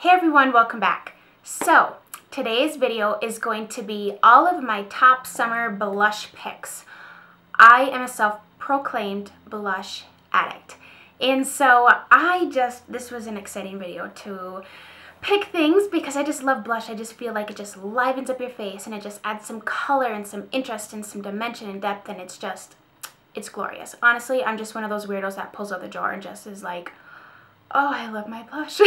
Hey everyone, welcome back. So today's video is going to be all of my top summer blush picks. I am a self-proclaimed blush addict, and so this was an exciting video to pick things because I just love blush. I just feel like it just livens up your face and it just adds some color and some interest and some dimension and depth, and it's glorious. Honestly, I'm just one of those weirdos that pulls out the drawer and just is like, oh, I love my blush.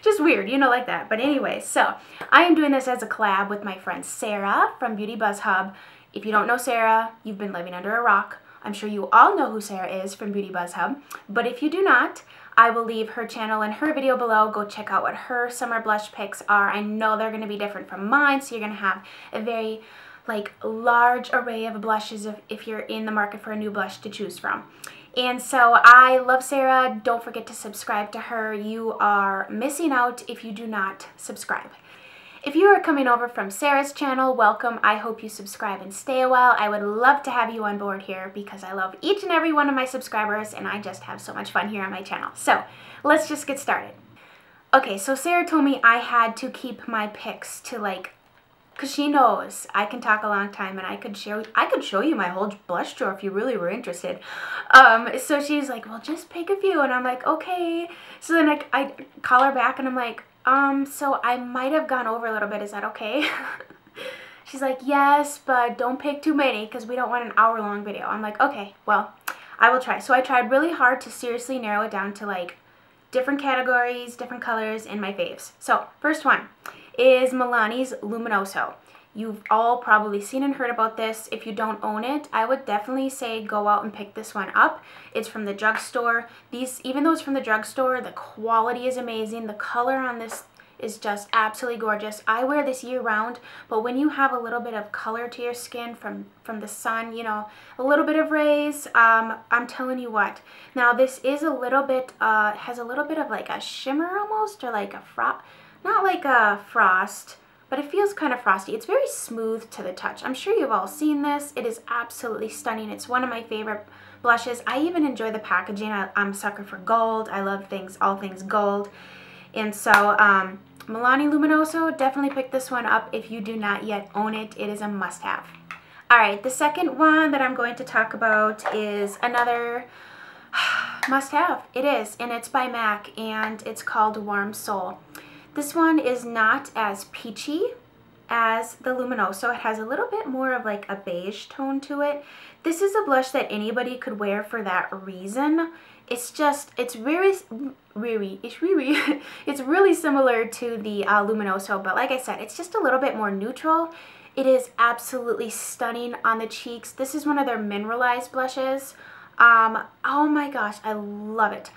Just weird, you know, like that. But anyway, so I am doing this as a collab with my friend Sarah from Beauty Buzz Hub. If you don't know Sarah, you've been living under a rock. I'm sure you all know who Sarah is from Beauty Buzz Hub. But if you do not, I will leave her channel and her video below. Go check out what her summer blush picks are. I know they're going to be different from mine, so you're going to have a very large array of blushes if you're in the market for a new blush to choose from. And so I love Sarah. Don't forget to subscribe to her. You are missing out if you do not subscribe. If you are coming over from Sarah's channel, welcome. I hope you subscribe and stay a while. I would love to have you on board here because I love each and every one of my subscribers and I just have so much fun here on my channel. So let's just get started. Okay, so Sarah told me I had to keep my picks to because she knows I can talk a long time and I could show you my whole blush drawer if you really were interested. So she's like, well, just pick a few, and I'm like, okay. So then I call her back and I'm like, so I might have gone over a little bit. Is that okay? She's like, yes, but don't pick too many because we don't want an hour-long video. I'm like, okay, well, I will try. So I tried really hard to seriously narrow it down to different categories, different colors, and my faves. So first one is Milani's Luminoso. You've all probably seen and heard about this. If you don't own it, I would definitely say go out and pick this one up. It's from the drugstore. Even though it's from the drugstore, the quality is amazing. The color on this is just absolutely gorgeous. I wear this year round, but when you have a little bit of color to your skin from the sun, you know, a little bit of rays, I'm telling you what. Now this is a little bit, has a little bit of a shimmer almost, or like a not like a frost, but it feels kind of frosty. It's very smooth to the touch. I'm sure you've all seen this. It is absolutely stunning. It's one of my favorite blushes. I even enjoy the packaging. I'm a sucker for gold. I love all things gold. And so Milani Luminoso, definitely pick this one up if you do not yet own it. It is a must-have. All right, the second one that I'm going to talk about is another must-have. It is, and it's by MAC, and it's called Warm Soul. This one is not as peachy as the Luminoso. It has a little bit more of a beige tone to it. This is a blush that anybody could wear for that reason. It's really similar to the Luminoso, but like I said, it's just a little bit more neutral. It is absolutely stunning on the cheeks. This is one of their mineralized blushes. Oh my gosh, I love it.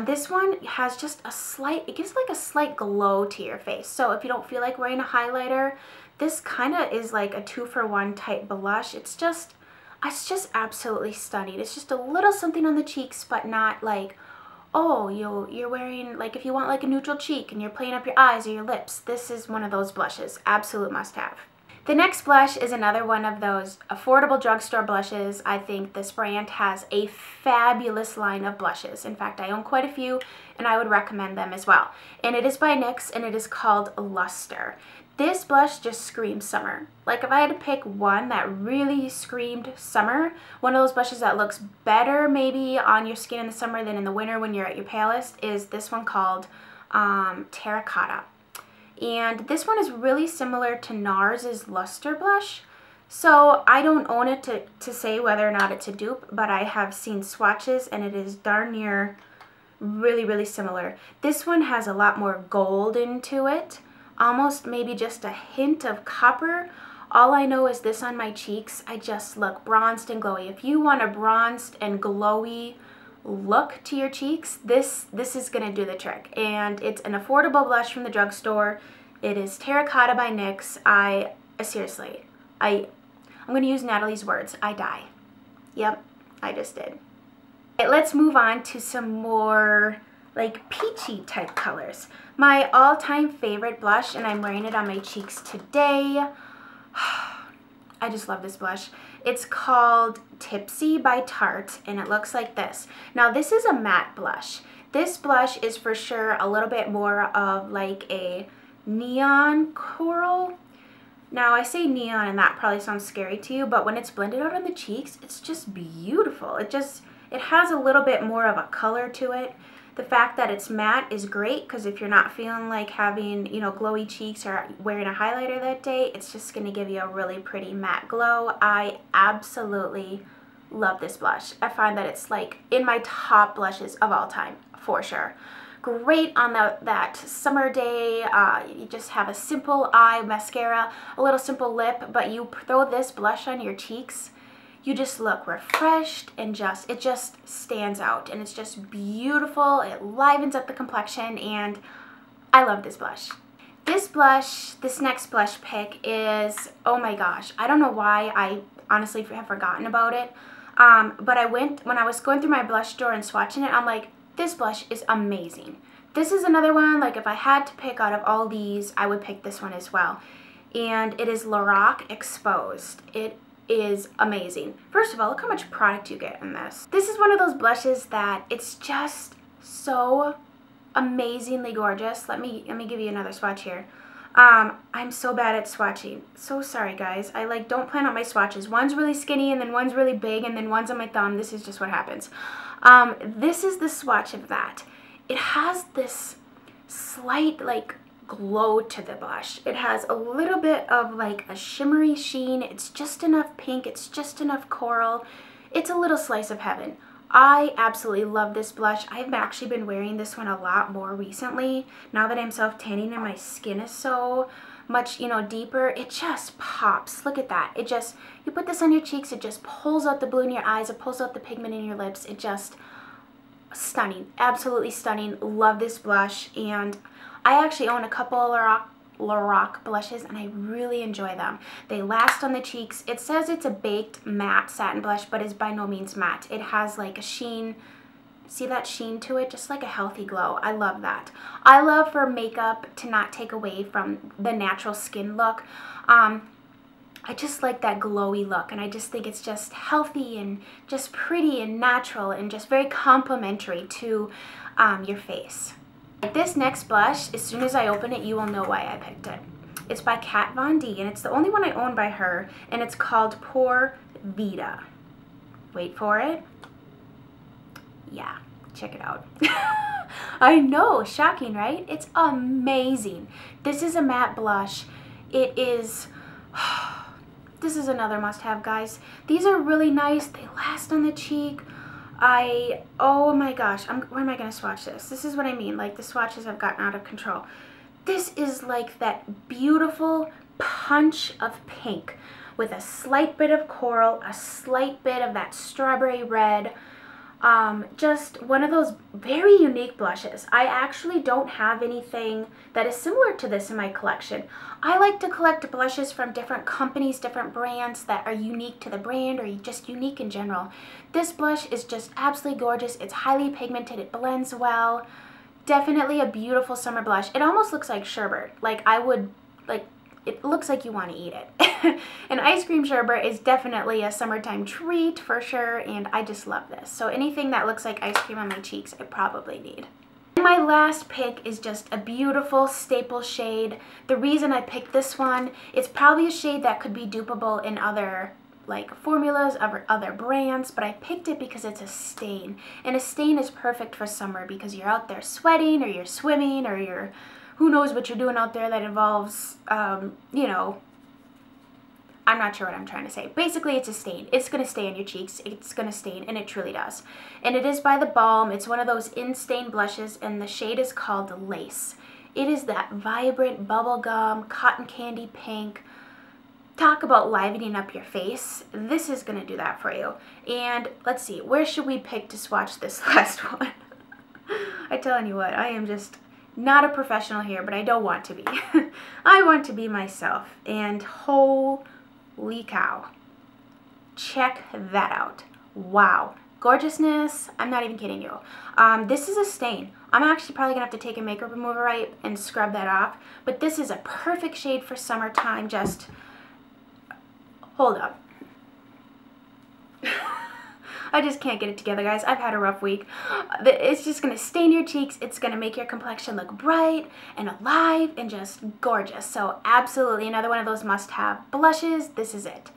This one has just it gives a slight glow to your face. So if you don't feel like wearing a highlighter, this kind of is like a 2-for-1 type blush. It's just absolutely stunning. It's just a little something on the cheeks, but not oh, you're wearing, if you want a neutral cheek and you're playing up your eyes or your lips, this is one of those blushes. Absolute must-have. The next blush is another one of those affordable drugstore blushes. I think this brand has a fabulous line of blushes. In fact, I own quite a few, and I would recommend them as well. And it is by NYX, and it is called Luster. This blush just screams summer. If I had to pick one that really screamed summer, one of those blushes that looks better maybe on your skin in the summer than in the winter when you're at your palest, is this one called Terracotta. And this one is really similar to NARS's Luster blush. So I don't own it to say whether or not it's a dupe, but I have seen swatches and it is darn near really similar. This one has a lot more gold into it, almost maybe just a hint of copper. All I know is this on my cheeks, I just look bronzed and glowy. If you want a bronzed and glowy look to your cheeks, this is gonna do the trick. And it's an affordable blush from the drugstore. It is Terracotta by NYX. Seriously, I'm gonna use Natalie's words, I die. Yep, I just did. Okay, let's move on to some more peachy type colors. My all-time favorite blush, and I'm wearing it on my cheeks today. I just love this blush. It's called Tipsy by Tarte, and it looks like this. Now, this is a matte blush. This blush is for sure a little bit more of like a neon coral. Now I say neon and that probably sounds scary to you, but when it's blended out on the cheeks, it's just beautiful. It has a little bit more of a color to it. The fact that it's matte is great because if you're not feeling like having, you know, glowy cheeks or wearing a highlighter that day, it's just going to give you a really pretty matte glow. I absolutely love this blush. I find that it's like in my top blushes of all time, for sure. Great on that summer day. You just have a simple eye mascara, a little simple lip, but you throw this blush on your cheeks, you just look refreshed and it just stands out, and it's just beautiful. It livens up the complexion, and I love this blush. This next blush pick is, oh my gosh, I don't know why I honestly have forgotten about it. But when I was going through my blush drawer and swatching it, I'm like, this blush is amazing. This is another one, like if I had to pick out of all these, I would pick this one as well. And it is LORAC Exposed. It is amazing. First of all, look how much product you get in this. This is one of those blushes that it's just so amazingly gorgeous. Let me give you another swatch here. I'm so bad at swatching. So sorry guys. I like don't plan out my swatches. One's really skinny and then one's really big and then one's on my thumb. This is just what happens. This is the swatch of that. It has this slight like glow to the blush. It has a little bit of like a shimmery sheen. It's just enough pink. It's just enough coral. It's a little slice of heaven. I absolutely love this blush. I've actually been wearing this one a lot more recently. Now that I'm self-tanning and my skin is so much, you know, deeper, it just pops. Look at that. It just, you put this on your cheeks, it just pulls out the blue in your eyes, it pulls out the pigment in your lips. It just, stunning. Absolutely stunning. Love this blush. And I actually own a couple LORAC blushes and I really enjoy them. They last on the cheeks. It says it's a baked matte satin blush, but it's by no means matte. It has like a sheen. See that sheen to it? Just like a healthy glow. I love that. I love for makeup to not take away from the natural skin look. I just like that glowy look, and I just think it's just healthy and just pretty and natural and just very complimentary to your face. This next blush, as soon as I open it, you will know why I picked it. It's by Kat Von D, and it's the only one I own by her, and it's called Pour Vida. Wait for it. Yeah, check it out. I know, shocking, right? It's amazing. This is a matte blush. It is, this is another must-have, guys. These are really nice. They last on the cheek. Oh my gosh, where am I going to swatch this? This is what I mean, like the swatches have gotten out of control. This is like that beautiful punch of pink with a slight bit of coral, a slight bit of that strawberry red. Just one of those very unique blushes. I actually don't have anything that is similar to this in my collection. I like to collect blushes from different companies, different brands that are unique to the brand or just unique in general. This blush is just absolutely gorgeous. It's highly pigmented. It blends well. Definitely a beautiful summer blush. It almost looks like sherbet. Like it looks like you want to eat it. An ice cream sherbet is definitely a summertime treat for sure, and I just love this. So anything that looks like ice cream on my cheeks, I probably need. And my last pick is just a beautiful staple shade. The reason I picked this one, it's probably a shade that could be dupeable in other like formulas of other brands, but I picked it because it's a stain. And a stain is perfect for summer because you're out there sweating or you're swimming or you're who knows what you're doing out there that involves, you know, I'm not sure what I'm trying to say. Basically, it's a stain. It's going to stay on your cheeks. It's going to stain, and it truly does. And it is by The Balm. It's one of those in-stain blushes, and the shade is called Lace. It is that vibrant bubblegum, cotton candy pink. Talk about livening up your face. This is going to do that for you. And let's see, where should we pick to swatch this last one? I'm telling you what, I am just not a professional here, but I don't want to be. I want to be myself, and holy cow. Check that out. Wow. Gorgeousness. I'm not even kidding you. This is a stain. I'm actually probably going to have to take a makeup remover right and scrub that off, but this is a perfect shade for summertime. Just hold up. I just can't get it together, guys. I've had a rough week. It's just going to stain your cheeks. It's going to make your complexion look bright and alive and just gorgeous. So absolutely another one of those must-have blushes. This is it.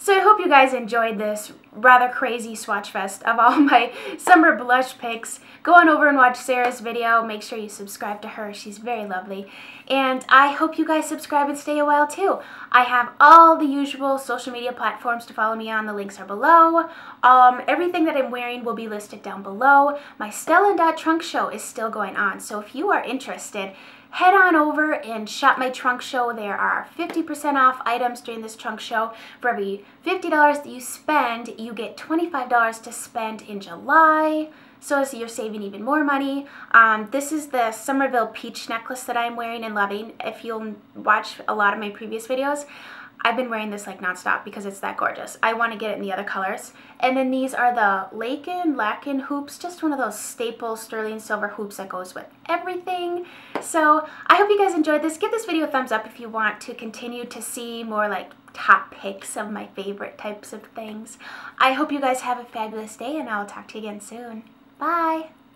So I hope you guys enjoyed this rather crazy swatch fest of all my summer blush picks. Go on over and watch Sarah's video. Make sure you subscribe to her. She's very lovely. And I hope you guys subscribe and stay a while too. I have all the usual social media platforms to follow me on. The links are below. Everything that I'm wearing will be listed down below. My Stella Dot Trunk Show is still going on. So if you are interested, head on over and shop my trunk show. There are 50% off items during this trunk show. For every $50 that you spend, you get $25 to spend in July. So you're saving even more money. This is the Somerville Peach necklace that I'm wearing and loving. If you'll watch a lot of my previous videos, I've been wearing this like nonstop because it's that gorgeous. I want to get it in the other colors. And then these are the Lakin hoops, just one of those staple sterling silver hoops that goes with everything. So I hope you guys enjoyed this. Give this video a thumbs up if you want to continue to see more like top picks of my favorite types of things. I hope you guys have a fabulous day, and I'll talk to you again soon. Bye!